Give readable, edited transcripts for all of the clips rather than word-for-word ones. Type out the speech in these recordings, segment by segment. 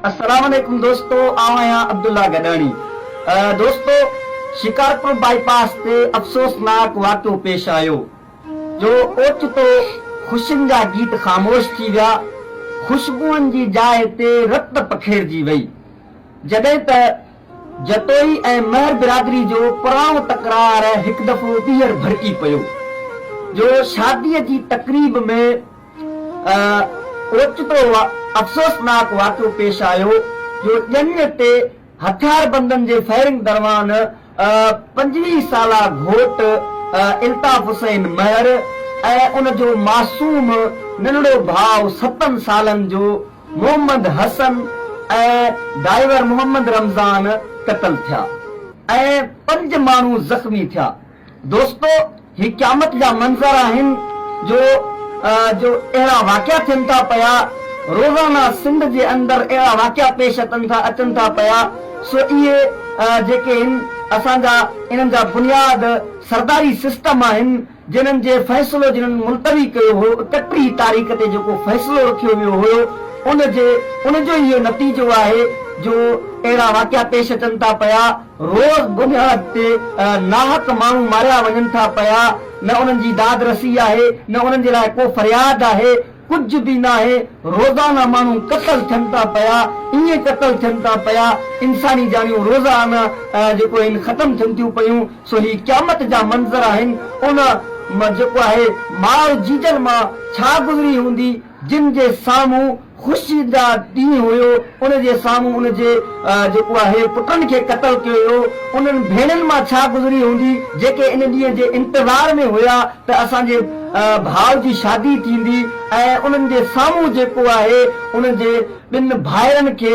अस्सलाम वालेकुम दोस्तों, आया अब्दुल्ला गडानी। दोस्तों, शिकारपुर बाईपास ते अफ़सोसनाक वाक़िओ पेश आयो जो ओचितो ख़ुशियुनि जा गीत ख़ामोश थी विया, ख़ुशबुअनि जी जाइ ते रत पखेड़जी वई, जॾहिं त जतोई ऐं महर बिरादरी जो पुराणो तकरार हिकु दफ़ो ॿीहर भड़की पियो जो शादीअ जी तक़रीब में ओचितो अफ़सोसनाक वाक़िओ पेश आयो जो ॼञ ते हथियारबंदनि जे फायरिंग दरमियान 25 साला घोट इल्ताफ़ हुसैन महर ऐं उन जो मासूम नंढड़ो भाउ 7 सालनि जो मोहम्मद हसन ऐं ड्राइवर मोहम्मद रमज़ान क़तल थिया ऐं 5 माण्हू ज़ख़्मी थिया। दोस्तों, ही क़यामत जा मंज़र आहिनि जो अहिड़ा वाक़िआ थियनि था पिया, रोज़ाना सिंध जे अंदरि अहिड़ा वाक़िआ पेश अचनि था पिया। सो इहे जेके आहिनि असांजा इन्हनि जा बुनियाद सरदारी सिस्टम आहिनि जिन्हनि जे फ़ैसिलो जिन्हनि मुलतवी कयो हो 31 तारीख़ ते जेको फ़ैसिलो रखियो वियो हुयो उनजो इहो नतीजो आहे जो अहिड़ा वाक़िआ पेश अचनि था पिया। रोज़ बुनियाद ते नाहक माण्हू मारिया वञनि था पिया, न उन्हनि जी दाद रसी आहे, न उन्हनि जे लाइ को फरियाद आहे, कुझु बि न आहे। रोज़ाना माण्हू क़तल थियनि था पिया, ईअं क़तल थियनि था पिया, इंसानी जानियूं रोज़ाना जेको आहिनि ख़तम थियनि थियूं पियूं। सो ही क़यामत जा मंज़र आहिनि। उन जेको आहे माउ जीजन मां छा गुज़री हूंदी जिन जे साम्हूं ख़ुशी जा ॾींहुं हुयो, उन जे साम्हूं उन जे जेको आहे पुटनि खे क़तल कयो हुयो, उन्हनि भेणनि मां छा गुज़री हूंदी जेके इन ॾींहं जे इंतज़ार में हुया त असांजे भाउ जी शादी थींदी ऐं उन्हनि जे साम्हूं जेको आहे उन जे 2 भाइरनि खे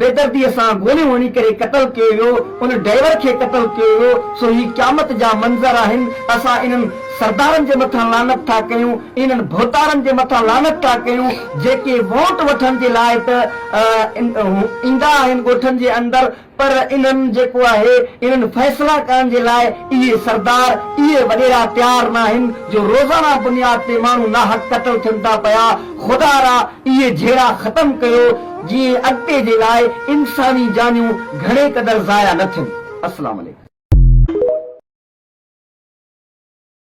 बेदर्दीअ सां गोलियूं हणी करे क़तल कयो वियो, उन ड्राइवर खे क़तल कयो वियो। सो ही क़यामत जा मंज़र आहिनि। असां इन्हनि सरदारनि जे मथां लानत था कयूं, इन्हनि भोतारनि जे मथां लानत था कयूं जेके वोट वठण जे लाइ त ईंदा आहिनि ॻोठनि जे अंदरि, पर इन्हनि जेको आहे इन्हनि फ़ैसिला करण जे लाइ इहे सरदार इहे वॾेरा तयार न आहिनि जो रोज़ाना बुनियाद ते माण्हू नाहक क़तल थियनि था पिया। ख़ुदा रा इहे जहिड़ा ख़तम कयो जीअं अॻिते जे लाइ इंसानी जानियूं घणे क़दर ज़ाया न थियनि। अस्सलाम वालेकुम।